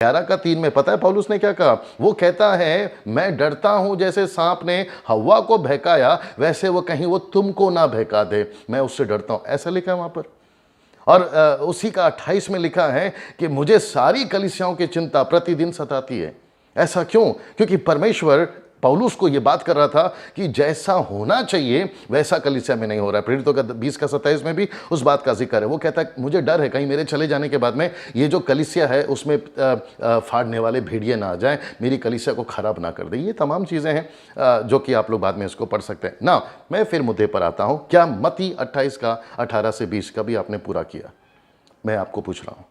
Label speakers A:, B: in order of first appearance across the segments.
A: 11 का 3 में पता है पौलुस ने क्या कहा? वो कहता है मैं डरता हूं जैसे सांप ने हव्वा को बहकाया, वैसे वो कहीं वो तुमको ना बहका दे, मैं उससे डरता हूं। ऐसा लिखा है वहां पर। और उसी का 28 में लिखा है कि मुझे सारी कलीसियाओं की चिंता प्रतिदिन सताती है। ऐसा क्यों? क्योंकि परमेश्वर पौलुस को यह बात कर रहा था कि जैसा होना चाहिए वैसा कलीसिया में नहीं हो रहा है। प्रेरितों का 20 का 27 में भी उस बात का जिक्र है। वो कहता है मुझे डर है कहीं मेरे चले जाने के बाद में ये जो कलीसिया है उसमें फाड़ने वाले भेड़िए ना आ जाएं, मेरी कलीसिया को खराब ना कर दे। ये तमाम चीज़ें हैं जो कि आप लोग बाद में इसको पढ़ सकते हैं ना। मैं फिर मुद्दे पर आता हूँ। क्या मत्ती 28 का 18 से 20 का भी आपने पूरा किया? मैं आपको पूछ रहा हूँ।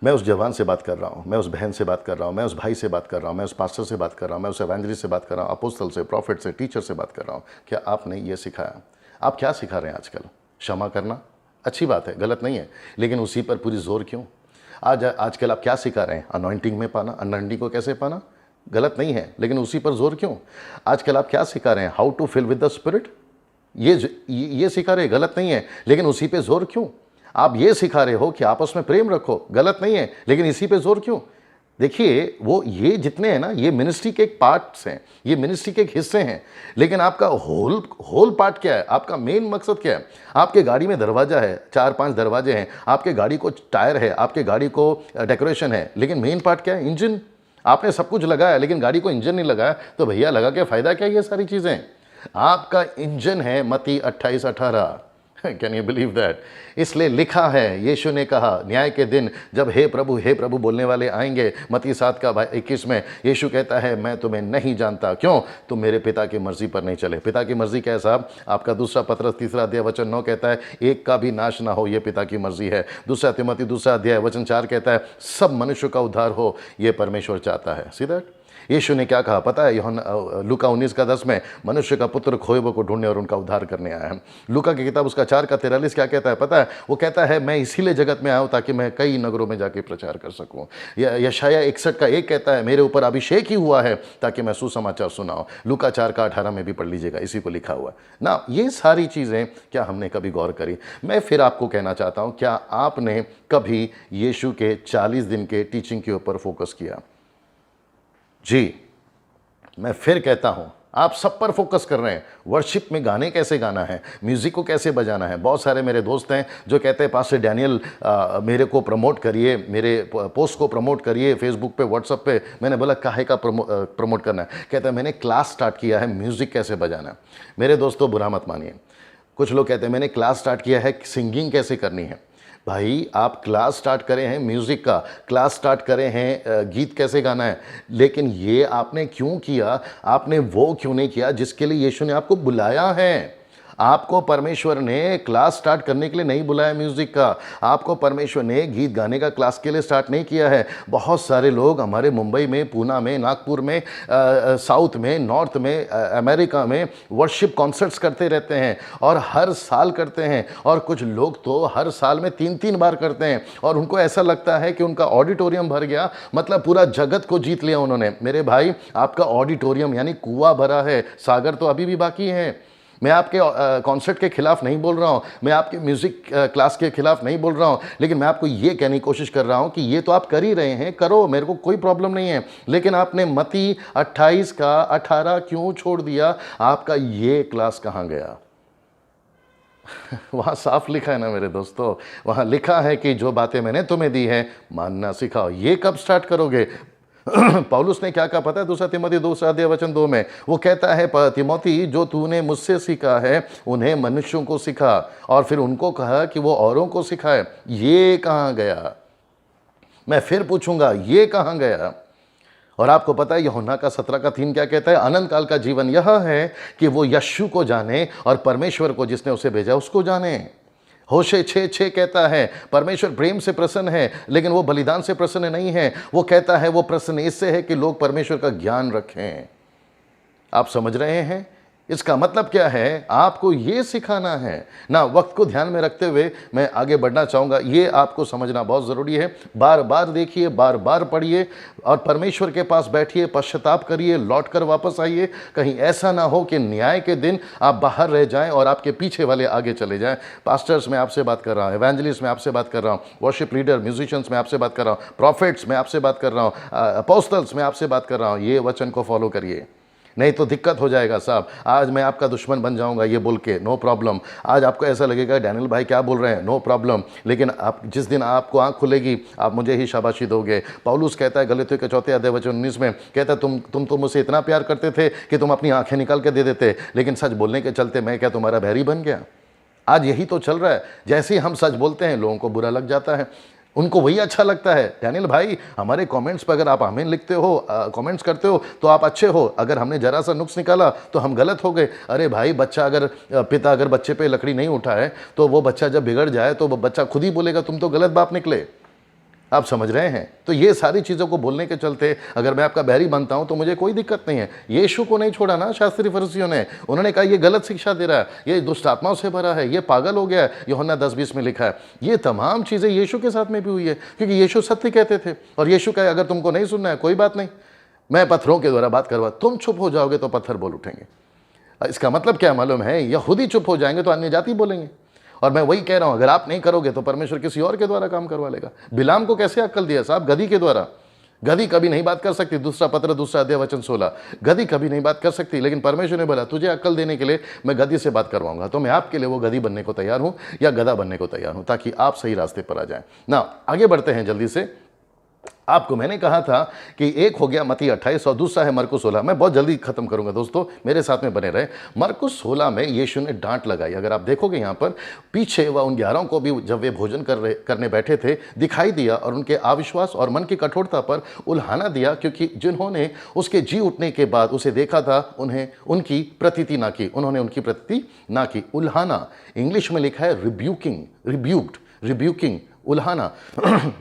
A: मैं उस जवान से बात कर रहा हूँ, मैं उस बहन से बात कर रहा हूँ, मैं उस भाई से बात कर रहा हूँ, मैं उस पास्टर से बात कर रहा हूँ, मैं उस एवेंजलिस्ट से बात कर रहा हूँ, अपोस्तल से, प्रॉफिट से, टीचर से बात कर रहा हूँ। क्या आपने ये सिखाया? आप क्या सिखा रहे हैं आजकल? क्षमा करना अच्छी बात है, गलत नहीं है, लेकिन उसी पर पूरी जोर क्यों? आजकल आप क्या सिखा रहे हैं? अनॉइंटिंग में पाना, अनॉइंटिंग को कैसे पाना, गलत नहीं है, लेकिन उसी पर जोर क्यों? आजकल आप क्या सिखा रहे हैं? How to fill with the spirit, ये सिखा रहे, गलत नहीं है, लेकिन उसी पे जोर क्यों? आप ये सिखा रहे हो कि आपस में प्रेम रखो, गलत नहीं है, लेकिन इसी पे जोर क्यों? देखिए वो ये जितने हैं ना, ये मिनिस्ट्री के एक पार्ट्स हैं, ये मिनिस्ट्री के एक हिस्से हैं, लेकिन आपका होल पार्ट क्या है? आपका मेन मकसद क्या है? आपके गाड़ी में दरवाजा है, 4-5 दरवाजे हैं, आपके गाड़ी को टायर है, आपके गाड़ी को डेकोरेशन है, लेकिन मेन पार्ट क्या है? इंजन। आपने सब कुछ लगाया लेकिन गाड़ी को इंजन नहीं लगाया, तो भैया लगा के फायदा क्या? ये सारी चीजें आपका इंजन है। मत्ती 28:18। Can you believe that? इसलिए लिखा है, यीशु ने कहा न्याय के दिन जब हे प्रभु बोलने वाले आएंगे, मत्ती 7:21 में यीशु कहता है मैं तुम्हें नहीं जानता। क्यों? तुम मेरे पिता की मर्जी पर नहीं चले। पिता की मर्जी क्या है साहब? आपका 2 पत्रस 3:9 कहता है एक का भी नाश ना हो, यह पिता की मर्जी है। 2 तिमोथी 2:4 कहता है सब मनुष्य का उद्धार हो, यह परमेश्वर चाहता है। See that? यीशु ने क्या कहा पता है? लूका 19:10 में मनुष्य का पुत्र खोए हुए को ढूंढने और उनका उद्धार करने आया है। लूका की किताब उसका 4:43 क्या कहता है पता है? वो कहता है मैं इसीलिए जगत में आया हूँ ताकि मैं कई नगरों में जाके प्रचार कर सकूँ। यशाया 61:1 कहता है मेरे ऊपर अभिषेक ही हुआ है ताकि मैं सुसमाचार सुनाऊँ। लूका 4:18 में भी पढ़ लीजिएगा, इसी को लिखा हुआ ना। ये सारी चीज़ें क्या हमने कभी गौर करी? मैं फिर आपको कहना चाहता हूँ, क्या आपने कभी यीशु के 40 दिन के टीचिंग के ऊपर फोकस किया? जी, मैं फिर कहता हूं, आप सब पर फोकस कर रहे हैं। वर्शिप में गाने कैसे गाना है, म्यूजिक को कैसे बजाना है। बहुत सारे मेरे दोस्त हैं जो कहते हैं पास्टर डैनियल मेरे को प्रमोट करिए, मेरे पोस्ट को प्रमोट करिए फेसबुक पे, व्हाट्सएप पे। मैंने बोला काहे का प्रमोट करना है? कहता है मैंने क्लास स्टार्ट किया है म्यूजिक कैसे बजाना है। मेरे दोस्तों बुरा मत मानिए, कुछ लोग कहते हैं मैंने क्लास स्टार्ट किया है सिंगिंग कैसे करनी है। भाई आप क्लास स्टार्ट करे हैं म्यूज़िक का, क्लास स्टार्ट करे हैं गीत कैसे गाना है, लेकिन ये आपने क्यों किया? आपने वो क्यों नहीं किया जिसके लिए यीशु ने आपको बुलाया है? आपको परमेश्वर ने क्लास स्टार्ट करने के लिए नहीं बुलाया म्यूज़िक का। आपको परमेश्वर ने गीत गाने का क्लास के लिए स्टार्ट नहीं किया है। बहुत सारे लोग हमारे मुंबई में, पूना में, नागपुर में, साउथ में, नॉर्थ में, अमेरिका में वर्शिप कॉन्सर्ट्स करते रहते हैं और हर साल करते हैं। और कुछ लोग तो हर साल में 3-3 बार करते हैं और उनको ऐसा लगता है कि उनका ऑडिटोरियम भर गया, मतलब पूरा जगत को जीत लिया उन्होंने। मेरे भाई आपका ऑडिटोरियम यानी कुआं भरा है, सागर तो अभी भी बाकी है। मैं आपके कॉन्सर्ट के खिलाफ नहीं बोल रहा हूँ, मैं आपके म्यूज़िक क्लास के खिलाफ नहीं बोल रहा हूँ, लेकिन मैं आपको ये कहने की कोशिश कर रहा हूँ कि ये तो आप कर ही रहे हैं, करो, मेरे को कोई प्रॉब्लम नहीं है। लेकिन आपने मत्ती 28:18 क्यों छोड़ दिया? आपका ये क्लास कहाँ गया? वहाँ साफ लिखा है ना मेरे दोस्तों, वहाँ लिखा है कि जो बातें मैंने तुम्हें दी है मानना सिखाओ। ये कब स्टार्ट करोगे? पौलुस ने क्या कहा पता है? 2 तिमोथी 2:2 में वो कहता है तिमोथी जो तूने मुझसे सीखा है उन्हें मनुष्यों को सिखा, और फिर उनको कहा कि वो औरों को सिखाए। ये कहाँ गया? मैं फिर पूछूंगा ये कहाँ गया? और आपको पता है यूहन्ना का 17:3 क्या कहता है? अनंत काल का जीवन यह है कि वो यीशु को जाने और परमेश्वर को जिसने उसे भेजा उसको जाने। होशे 6:6 कहता है परमेश्वर प्रेम से प्रसन्न है लेकिन वो बलिदान से प्रसन्न नहीं है। वो कहता है वो प्रसन्न इससे है कि लोग परमेश्वर का ज्ञान रखें। आप समझ रहे हैं? इसका मतलब क्या है, आपको ये सिखाना है ना। वक्त को ध्यान में रखते हुए मैं आगे बढ़ना चाहूँगा, ये आपको समझना बहुत ज़रूरी है। बार बार देखिए, बार बार पढ़िए और परमेश्वर के पास बैठिए, पश्चाताप करिए, लौट कर वापस आइए। कहीं ऐसा ना हो कि न्याय के दिन आप बाहर रह जाएं और आपके पीछे वाले आगे चले जाएं। पास्टर्स में आपसे बात कर रहा हूँ, एवेंजलिस्ट में आपसे बात कर रहा हूँ, वर्शिप लीडर, म्यूजिशियंस में आपसे बात कर रहा हूँ, प्रॉफिट्स में आपसे बात कर रहा हूँ, अपोस्टल्स में आपसे बात कर रहा हूँ, ये वचन को फॉलो करिए, नहीं तो दिक्कत हो जाएगा साहब। आज मैं आपका दुश्मन बन जाऊंगा ये बोल के, नो प्रॉब्लम। आज आपको ऐसा लगेगा डैनियल भाई क्या बोल रहे हैं, नो प्रॉब्लम। लेकिन आप जिस दिन आपको आंख खुलेगी, आप मुझे ही शाबाशी दोगे। पौलुस कहता है गलातियों के 4 अध्याय वचन 19 में, कहता है तुम तो मुझसे इतना प्यार करते थे कि तुम अपनी आंखें निकाल के दे देते, लेकिन सच बोलने के चलते मैं क्या तुम्हारा बैरी बन गया। आज यही तो चल रहा है। जैसे ही हम सच बोलते हैं लोगों को बुरा लग जाता है, उनको वही अच्छा लगता है। डैनियल भाई, हमारे कमेंट्स पर अगर आप आमीन लिखते हो, कमेंट्स करते हो तो आप अच्छे हो, अगर हमने जरा सा नुक्स निकाला तो हम गलत हो गए। अरे भाई, पिता अगर बच्चे पे लकड़ी नहीं उठाए तो वो बच्चा जब बिगड़ जाए तो वो बच्चा खुद ही बोलेगा तुम तो गलत बाप निकले। आप समझ रहे हैं? तो ये सारी चीज़ों को बोलने के चलते अगर मैं आपका बैरी बनता हूं तो मुझे कोई दिक्कत नहीं है। यीशु को नहीं छोड़ा ना शास्त्री फरीसियों ने, उन्होंने कहा ये गलत शिक्षा दे रहा है, ये दुष्ट आत्माओं से भरा है, ये पागल हो गया है। यूहन्ना 10:20 में लिखा है। ये तमाम चीज़ें यीशु के साथ में भी हुई है, क्योंकि यीशु सत्य कहते थे। और यीशु कहे अगर तुमको नहीं सुनना है कोई बात नहीं, मैं पत्थरों के द्वारा बात करवा, तुम चुप हो जाओगे तो पत्थर बोल उठेंगे। इसका मतलब क्या मालूम है? यहूदी चुप हो जाएंगे तो अन्य जाति बोलेंगे। और मैं वही कह रहा हूं, अगर आप नहीं करोगे तो परमेश्वर किसी और के द्वारा काम करवा लेगा। बिलाम को कैसे अक्ल दिया साहब? गधी के द्वारा। गधी कभी नहीं बात कर सकती। दूसरा पत्र 2 अध्याय वचन 16, गधी कभी नहीं बात कर सकती, लेकिन परमेश्वर ने बोला तुझे अक्ल देने के लिए मैं गधी से बात करवाऊंगा। तो मैं आपके लिए वो गधी बनने को तैयार हूं या गधा बनने को तैयार हूं, ताकि आप सही रास्ते पर आ जाएं ना। आगे बढ़ते हैं जल्दी से। आपको मैंने कहा था कि एक हो गया मत्ती 28 और दूसरा है मरकुस 16। मैं बहुत जल्दी खत्म करूंगा दोस्तों, मेरे साथ में बने रहे। मरकुस 16 में यीशु ने डांट लगाई। अगर आप देखोगे यहाँ पर पीछे वह उन 11 को भी जब वे भोजन करने बैठे थे दिखाई दिया और उनके अविश्वास और मन की कठोरता पर उल्हाना दिया, क्योंकि जिन्होंने उसके जी उठने के बाद उसे देखा था उन्हें उनकी प्रतीति ना की, उन्होंने उनकी प्रतीति ना की। उल्हाना इंग्लिश में लिखा है रिब्यूकिंग, रिब्यूकिंग, उल्हाना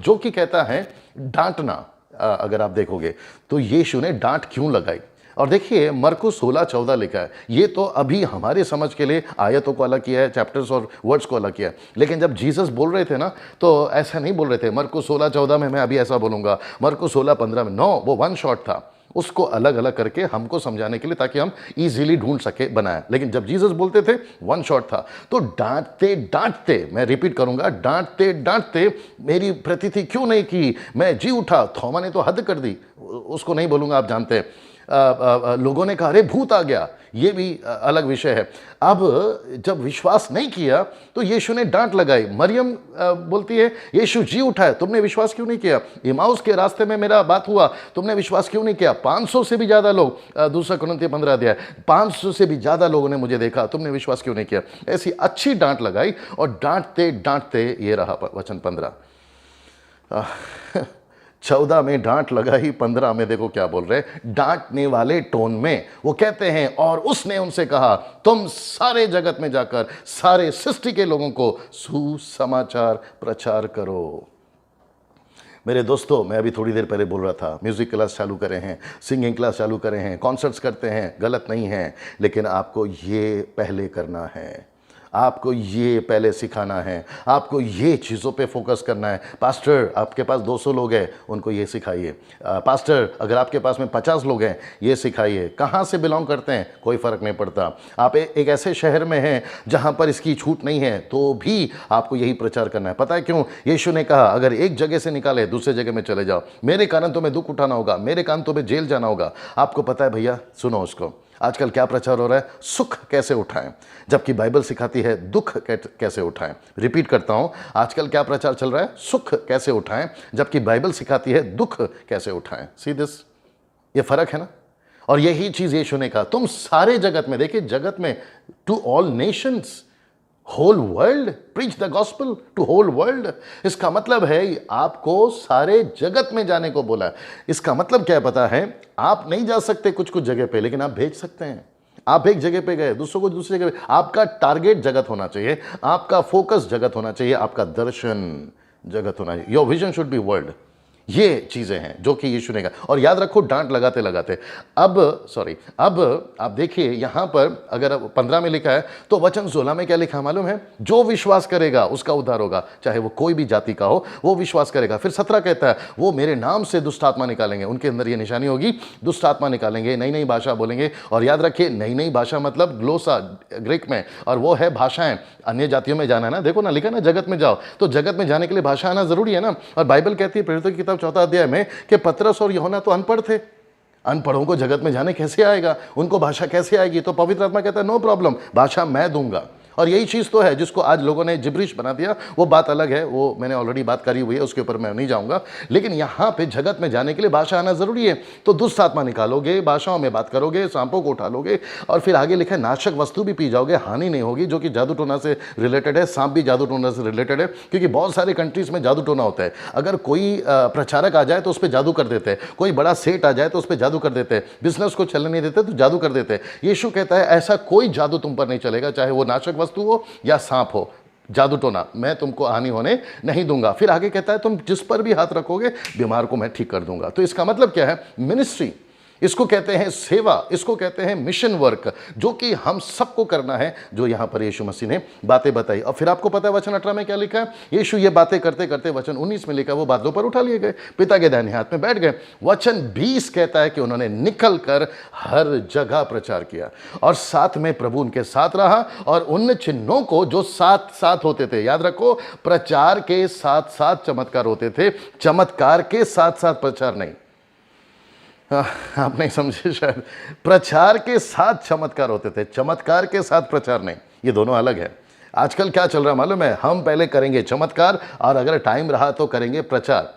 A: जो कि कहता है डांटना। अगर आप देखोगे तो यीशु ने डांट क्यों लगाई। और देखिए मरकुस 16:14 लिखा है। ये तो अभी हमारे समझ के लिए आयतों को अलग किया है, चैप्टर्स और वर्ड्स को अलग किया है, लेकिन जब जीसस बोल रहे थे ना तो ऐसा नहीं बोल रहे थे मरकुस 16:14 में मैं अभी ऐसा बोलूंगा, मरकुस 16:15 में। नो, वो वन शॉट था, उसको अलग अलग करके हमको समझाने के लिए, ताकि हम इजीली ढूंढ सके बनाया। लेकिन जब जीसस बोलते थे वन शॉट था। तो डांटते डांटते, मैं रिपीट करूंगा, डांटते डांटते मेरी प्रतीति क्यों नहीं की, मैं जी उठा। थोमा ने तो हद कर दी, उसको नहीं बोलूंगा, आप जानते हैं। लोगों ने कहा अरे भूत आ गया, ये भी अलग विषय है। अब जब विश्वास नहीं किया तो यीशु ने डांट लगाई। मरियम बोलती है यीशु जी उठा है, तुमने विश्वास क्यों नहीं किया? इमाउस के रास्ते में मेरा बात हुआ, तुमने विश्वास क्यों नहीं किया? 500 से भी ज़्यादा लोग, 2 कुरिन्थियों 15 अध्याय, 500 से भी ज़्यादा लोगों ने मुझे देखा, तुमने विश्वास क्यों नहीं किया? ऐसी अच्छी डांट लगाई और डांटते डांटते ये रहा वचन 15। 14 में डांट लगाई, 15 में देखो क्या बोल रहे हैं, डांटने वाले टोन में वो कहते हैं और उसने उनसे कहा तुम सारे जगत में जाकर सारे सृष्टि के लोगों को सुसमाचार प्रचार करो। मेरे दोस्तों, मैं अभी थोड़ी देर पहले बोल रहा था म्यूजिक क्लास चालू करे हैं, सिंगिंग क्लास चालू करे हैं, कॉन्सर्ट्स करते हैं, गलत नहीं है, लेकिन आपको ये पहले करना है, आपको ये पहले सिखाना है, आपको ये चीज़ों पे फोकस करना है। पास्टर, आपके पास 200 लोग हैं, उनको ये सिखाइए। पास्टर, अगर आपके पास में 50 लोग हैं, ये सिखाइए। कहाँ से बिलोंग करते हैं कोई फ़र्क नहीं पड़ता। आप एक ऐसे शहर में हैं जहाँ पर इसकी छूट नहीं है तो भी आपको यही प्रचार करना है। पता है क्यों? यीशु ने कहा अगर एक जगह से निकाले दूसरे जगह में चले जाओ, मेरे कारण तुम्हें दुख उठाना होगा, मेरे कारण तुम्हें जेल जाना होगा। आपको पता है भैया, सुनो उसको, आजकल क्या प्रचार हो रहा है? सुख कैसे उठाएं, जबकि बाइबल सिखाती है दुख कैसे उठाएं। रिपीट करता हूं, आजकल क्या प्रचार चल रहा है? सुख कैसे उठाएं, जबकि बाइबल सिखाती है दुख कैसे उठाएं। सी दिस, ये फर्क है ना। और यही चीज यीशु ने कहा तुम सारे जगत में, देखिए जगत में, to all nations, whole world, preach the gospel to whole world. इसका मतलब है आपको सारे जगत में जाने को बोला है। इसका मतलब क्या है पता है? आप नहीं जा सकते कुछ कुछ जगह पे, लेकिन आप भेज सकते हैं। आप एक जगह पे गए, दूसरों को दूसरी जगह पे। आपका टारगेट जगत होना चाहिए, आपका फोकस जगत होना चाहिए, आपका दर्शन जगत होना चाहिए। Your vision should be world. ये चीज़ें हैं जो कि यीशु ने कहा। और याद रखो, डांट लगाते लगाते अब आप देखिए यहाँ पर अगर 15 में लिखा है तो वचन 16 में क्या लिखा मालूम है? जो विश्वास करेगा उसका उद्धार होगा, चाहे वो कोई भी जाति का हो, वो विश्वास करेगा। फिर 17 कहता है वो मेरे नाम से दुष्ट आत्मा निकालेंगे, उनके अंदर ये निशानी होगी, दुष्ट आत्मा निकालेंगे, नई नई भाषा बोलेंगे। और याद रखिए, नई नई भाषा मतलब ग्लोसा ग्रीक में, और वो है भाषाएं। अन्य जातियों में जाना है ना, देखो ना लिखा ना जगत में जाओ, तो जगत में जाने के लिए भाषा आना जरूरी है ना। और बाइबल कहती है प्रेरितों की किताब 4 अध्याय में कि पतरस और यूहन्ना तो अनपढ़ थे, अनपढ़ों को जगत में जाने कैसे आएगा, उनको भाषा कैसे आएगी? तो पवित्र आत्मा कहता है नो प्रॉब्लम, भाषा मैं दूंगा। और यही चीज़ तो है जिसको आज लोगों ने जिब्रिश बना दिया, वो बात अलग है, वो मैंने ऑलरेडी बात करी हुई है, उसके ऊपर मैं नहीं जाऊंगा। लेकिन यहाँ पे जगत में जाने के लिए भाषा आना जरूरी है। तो दुष्ट आत्मा निकालोगे, भाषाओं में बात करोगे, सांपों को उठा लोगे, और फिर आगे लिखा है नाशक वस्तु भी पी जाओगे, हानि नहीं होगी, जो कि जादू टोना से रिलेटेड है। सांप भी जादू टोना से रिलेटेड है, क्योंकि बहुत सारे कंट्रीज में जादू टोना होता है। अगर कोई प्रचारक आ जाए तो उस पर जादू कर देते हैं, कोई बड़ा सेठ आ जाए तो उस पर जादू कर देते हैं, बिजनेस को चलने नहीं देते तो जादू कर देते हैं। यीशु कहता है ऐसा कोई जादू तुम पर नहीं चलेगा, चाहे वो नाशक वस्तु हो या सांप हो, जादू टोना, मैं तुमको हानि होने नहीं दूंगा। फिर आगे कहता है तुम जिस पर भी हाथ रखोगे बीमार को मैं ठीक कर दूंगा। तो इसका मतलब क्या है? मिनिस्ट्री, इसको कहते हैं सेवा, इसको कहते हैं मिशन वर्क, जो कि हम सबको करना है, जो यहां पर यीशु मसीह ने बातें बताई। और फिर आपको पता है वचन 18 में क्या लिखा है? यीशु ये बातें करते करते वचन 19 में लिखा वो बादलों पर उठा लिए गए, पिता के दाहिने हाथ में बैठ गए। वचन 20 कहता है कि उन्होंने निकल कर हर जगह प्रचार किया, और साथ में प्रभु उनके साथ रहा, और उन चिन्हों को जो साथ साथ होते थे, याद रखो, प्रचार के साथ साथ चमत्कार होते थे, चमत्कार के साथ साथ प्रचार नहीं। आप नहीं समझे शायद, प्रचार के साथ चमत्कार होते थे, चमत्कार के साथ प्रचार नहीं, ये दोनों अलग है। आजकल क्या चल रहा है मालूम है? हम पहले करेंगे चमत्कार, और अगर टाइम रहा तो करेंगे प्रचार।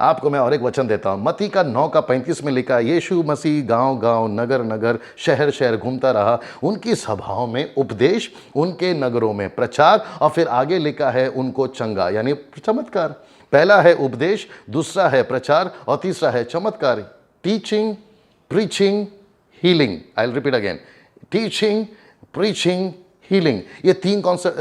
A: आपको मैं और एक वचन देता हूं, मत्ती का 9:35 में लिखा है यीशु मसीह गांव गांव, नगर नगर, शहर शहर घूमता रहा, उनकी सभाओं में उपदेश, उनके नगरों में प्रचार, और फिर आगे लिखा है उनको चंगा, यानी चमत्कार। पहला है उपदेश, दूसरा है प्रचार, और तीसरा है चमत्कार। Teaching, preaching, healing. I will repeat again, teaching, preaching, healing. ये तीन कॉन्सेप्ट,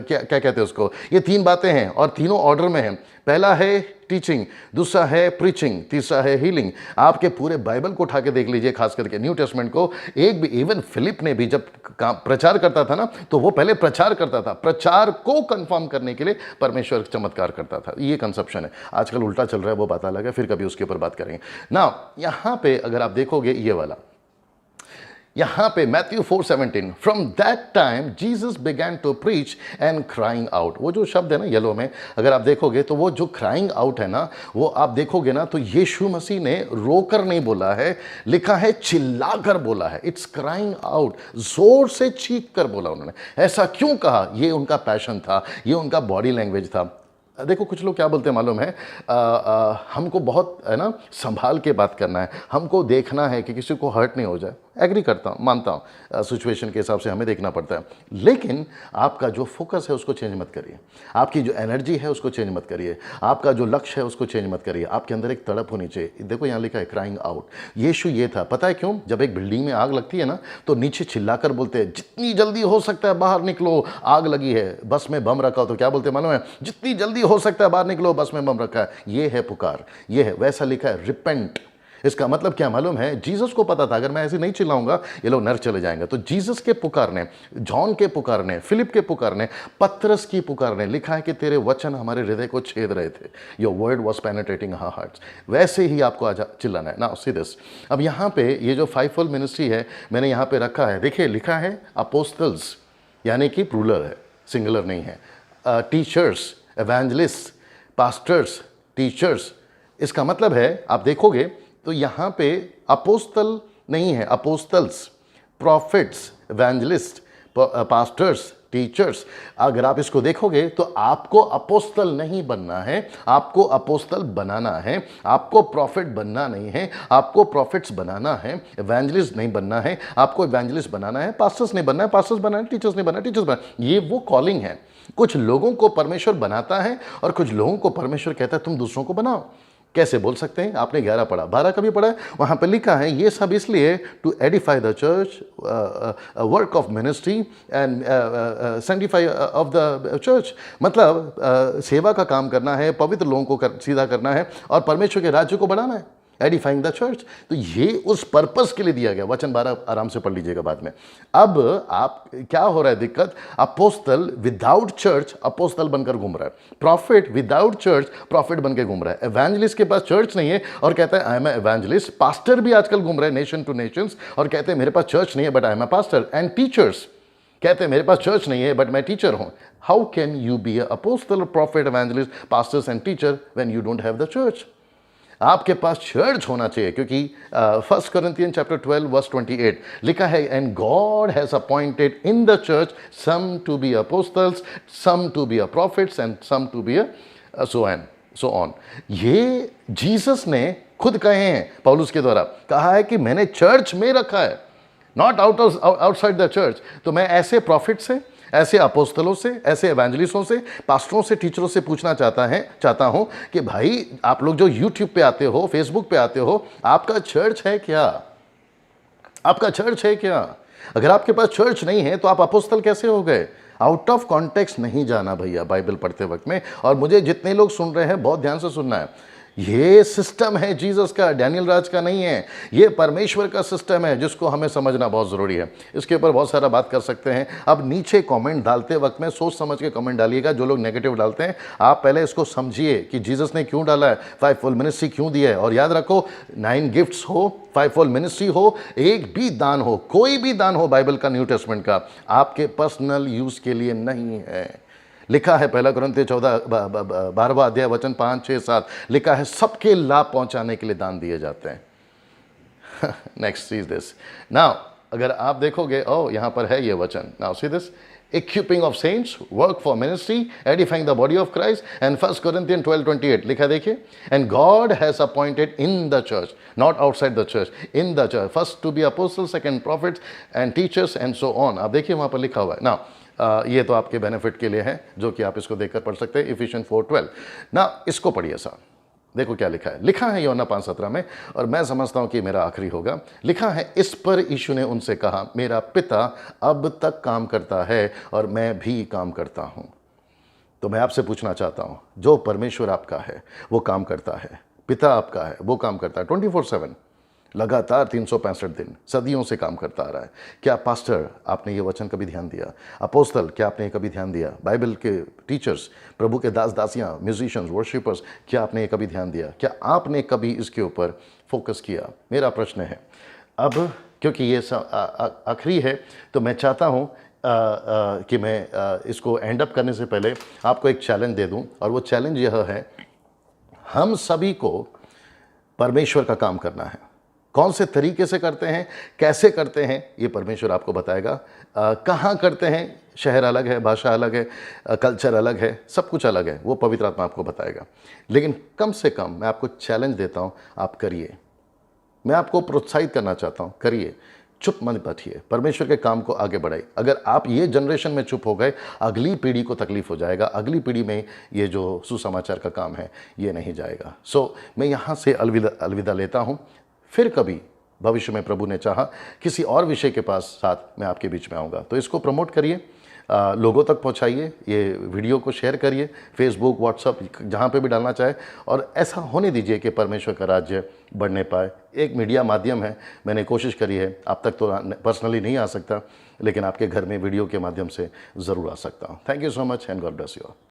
A: क्या क्या कहते हैं उसको, ये तीन बातें हैं, और तीनों ऑर्डर में हैं। पहला है टीचिंग, दूसरा है प्रीचिंग, तीसरा है हीलिंग। आपके पूरे बाइबल को उठा के देख लीजिए, खास करके न्यू टेस्टमेंट को। एक भी, इवन फिलिप ने भी जब प्रचार करता था ना, तो वो पहले प्रचार करता था, प्रचार को कंफर्म करने के लिए परमेश्वर चमत्कार करता था। ये कंसेप्शन है। आजकल उल्टा चल रहा है, वो बात अलग है, फिर कभी उसके ऊपर बात करेंगे ना। यहाँ पे अगर आप देखोगे ये वाला, यहाँ पे Matthew 4:17, from that time Jesus began to preach and crying out. वो जो शब्द है ना येलो में, अगर आप देखोगे तो वो जो क्राइंग आउट है ना, वो आप देखोगे ना तो यीशु मसीह ने रोकर नहीं बोला है, लिखा है चिल्लाकर बोला है। इट्स क्राइंग आउट, जोर से चीख कर बोला उन्होंने। ऐसा क्यों कहा? ये उनका पैशन था, ये उनका बॉडी लैंग्वेज था। देखो कुछ लोग क्या बोलते हैं मालूम है, हमको बहुत है ना संभाल के बात करना है, हमको देखना है कि किसी को हर्ट नहीं हो जाए। एग्री करता हूँ, मानता हूँ, सिचुएशन के हिसाब से हमें देखना पड़ता है। लेकिन आपका जो फोकस है उसको चेंज मत करिए, आपकी जो एनर्जी है उसको चेंज मत करिए, आपका जो लक्ष्य है उसको चेंज मत करिए। आपके अंदर एक तड़प होनी चाहिए। देखो यहाँ लिखा है क्राइंग आउट। यीशु ये था, पता है क्यों? जब एक बिल्डिंग में आग लगती है ना, तो नीचे चिल्लाकर बोलते हैं जितनी जल्दी हो सकता है बाहर निकलो, आग लगी है। बस में बम रखा हो तो क्या बोलते हैं मालूम है? जितनी जल्दी हो सकता है बाहर निकलो, बस में बम रखा है। ये है पुकार, ये है। वैसा लिखा है रिपेंट। इसका मतलब क्या मालूम है? जीसस को पता था अगर मैं ऐसे नहीं चिल्लाऊंगा ये लोग नर चले जाएंगे। तो जीसस के पुकारने, जॉन के पुकारने, फिलिप के पुकारने, पतरस की पुकारने, लिखा है कि तेरे वचन हमारे हृदय को छेद रहे थे। Your word was penetrating our hearts. वैसे ही आपको आज चिल्लाना है ना। See this. अब यहाँ पे ये जो फाइवफोल्ड मिनिस्ट्री है मैंने यहाँ पे रखा है, देखिए लिखा है अपोस्टल्स, यानी कि प्लूरल है, सिंगुलर नहीं है। Teachers, evangelist, pastors, teachers. इसका मतलब है आप देखोगे तो यहाँ पे अपोस्तल नहीं है, अपोस्तल्स, प्रॉफिट्स, एवेंजलिस्ट, पास्टर्स, टीचर्स। अगर आप इसको देखोगे तो आपको अपोस्तल नहीं बनना है, आपको अपोस्तल बनाना है। आपको प्रॉफिट बनना नहीं है, आपको प्रॉफिट्स बनाना है। एवेंजलिस्ट नहीं बनना है, आपको एवेंजलिस्ट बनाना है। पास्टर्स नहीं बनना है, पास्टर्स बनाना है। टीचर्स नहीं बनना है, टीचर्स बनना है। ये वो कॉलिंग है। कुछ लोगों को परमेश्वर बनाता है और कुछ लोगों को परमेश्वर कहता है तुम दूसरों को बनाओ। कैसे बोल सकते हैं? आपने 11 पढ़ा, 12 कभी पढ़ा है? वहाँ पर लिखा है ये सब इसलिए to edify the church, work of ministry and sanctify of the church. मतलब सेवा का काम करना है, पवित्र लोगों को सीधा करना है और परमेश्वर के राज्य को बढ़ाना है, एडिफाइंग द चर्च। तो ये उस पर्पस के लिए दिया गया। वचन 12 आराम से पढ़ लीजिएगा बाद में। अब आप क्या हो रहा है दिक्कत? अपोस्तल विदाउट चर्च अपोस्तल बनकर घूम रहा है, प्रॉफिट विदाउट चर्च प्रॉफिट बनकर घूम रहा है, एवेंजलिस्ट के पास चर्च नहीं है और कहता है आई एम एवेंजलिस्ट। पास्टर भी आजकल घूम रहे हैं नेशन टू नेशंस और कहते हैं मेरे पास चर्च नहीं है but I am a pastor. And teachers कहते हैं मेरे पास चर्च नहीं है बट मैं टीचर हूं। How can you be a apostle, profit, evangelist, pastors and teacher when you don't have the church? आपके पास चर्च होना चाहिए, क्योंकि 1 Corinthians chapter 12 verse 28 लिखा है and God has appointed in the church some to be apostles, some to be a prophets and some to be a so on. ये Jesus ने खुद कहे हैं, पौलुस के द्वारा कहा है कि मैंने चर्च में रखा है, नॉट आउटसाइड द चर्च। तो मैं ऐसे प्रॉफिट से, ऐसे अपोस्तलों से, ऐसे एवेंजलिस्टों से, पास्टरों से, टीचरों से पूछना चाहता हूं कि भाई आप लोग जो यूट्यूब पे आते हो, फेसबुक पे आते हो, आपका चर्च है क्या? आपका चर्च है क्या? अगर आपके पास चर्च नहीं है तो आप अपोस्तल कैसे हो गए? आउट ऑफ कॉन्टेक्स्ट नहीं जाना भैया बाइबल पढ़ते वक्त में। और मुझे जितने लोग सुन रहे हैं बहुत ध्यान से सुनना है, ये सिस्टम है जीसस का, डैनियल राज का नहीं है। ये परमेश्वर का सिस्टम है जिसको हमें समझना बहुत ज़रूरी है। इसके ऊपर बहुत सारा बात कर सकते हैं। अब नीचे कमेंट डालते वक्त में सोच समझ के कमेंट डालिएगा। जो लोग नेगेटिव डालते हैं, आप पहले इसको समझिए कि जीसस ने क्यों डाला है, 5-fold मिनिस्ट्री क्यों दिया है। और याद रखो 9 गिफ्ट्स हो, 5-fold मिनिस्ट्री हो, एक भी दान हो, कोई भी दान हो बाइबल का, न्यू टेस्टमेंट का, आपके पर्सनल यूज़ के लिए नहीं है। लिखा है 1 कुरिन्थियों 12वां अध्याय वचन 5, 6, 7 लिखा है सबके लाभ पहुंचाने के लिए दान दिए जाते हैं। नेक्स्ट सी दिस नाउ, अगर आप देखोगे यहां पर है ये वचन। Now see this, equipping of saints, work for ministry, edifying the body of Christ, and 1 Corinthians 12:28 लिखा देखिए, and God has appointed in the church, not outside the church, in the church, first to be apostles, second prophets and teachers and so on। आप देखिए वहाँ पर लिखा हुआ है ना। ये तो आपके बेनिफिट के लिए है, जो कि आप इसको देखकर पढ़ सकते हैं। इफिशियंस 4:12 ना, इसको पढ़िए साहब, देखो क्या लिखा है। लिखा है यूहन्ना 5:17 में, और मैं समझता हूं कि मेरा आखिरी होगा। लिखा है इस पर यीशु ने उनसे कहा, मेरा पिता अब तक काम करता है और मैं भी काम करता हूं। तो मैं आपसे पूछना चाहता हूं, जो परमेश्वर आपका है वो काम करता है, पिता आपका है वो काम करता है 24/7, लगातार 365 दिन, सदियों से काम करता आ रहा है। क्या पास्टर आपने ये वचन कभी ध्यान दिया? अपोस्तल क्या आपने कभी ध्यान दिया? बाइबल के टीचर्स, प्रभु के दास दासियाँ, म्यूजिशियंस, वर्शिपर्स, क्या आपने ये कभी ध्यान दिया? क्या आपने कभी इसके ऊपर फोकस किया? मेरा प्रश्न है। अब क्योंकि ये आखिरी है तो मैं चाहता हूँ कि मैं इसको एंड अप करने से पहले आपको एक चैलेंज दे दूं, और वो चैलेंज यह है, हम सभी को परमेश्वर का काम करना है। कौन से तरीके से करते हैं, कैसे करते हैं, ये परमेश्वर आपको बताएगा। कहाँ करते हैं, शहर अलग है, भाषा अलग है, कल्चर अलग है, सब कुछ अलग है, वो पवित्र आत्मा आपको बताएगा। लेकिन कम से कम मैं आपको चैलेंज देता हूँ, आप करिए। मैं आपको प्रोत्साहित करना चाहता हूँ, करिए, चुप मत बैठिए, परमेश्वर के काम को आगे बढ़ाइए। अगर आप ये जनरेशन में चुप हो गए, अगली पीढ़ी को तकलीफ हो जाएगा, अगली पीढ़ी में ये जो सुसमाचार का काम है ये नहीं जाएगा। सो मैं यहाँ से अलविदा लेता हूँ। फिर कभी भविष्य में प्रभु ने चाहा किसी और विषय के साथ मैं आपके बीच में आऊँगा। तो इसको प्रमोट करिए, लोगों तक पहुँचाइए, ये वीडियो को शेयर करिए, फेसबुक, व्हाट्सअप, जहाँ पे भी डालना चाहे, और ऐसा होने दीजिए कि परमेश्वर का राज्य बढ़ने पाए। एक मीडिया माध्यम है, मैंने कोशिश करी है, आप तक तो पर्सनली नहीं आ सकता, लेकिन आपके घर में वीडियो के माध्यम से ज़रूर आ सकता हूँ। Thank you so much and God bless you all.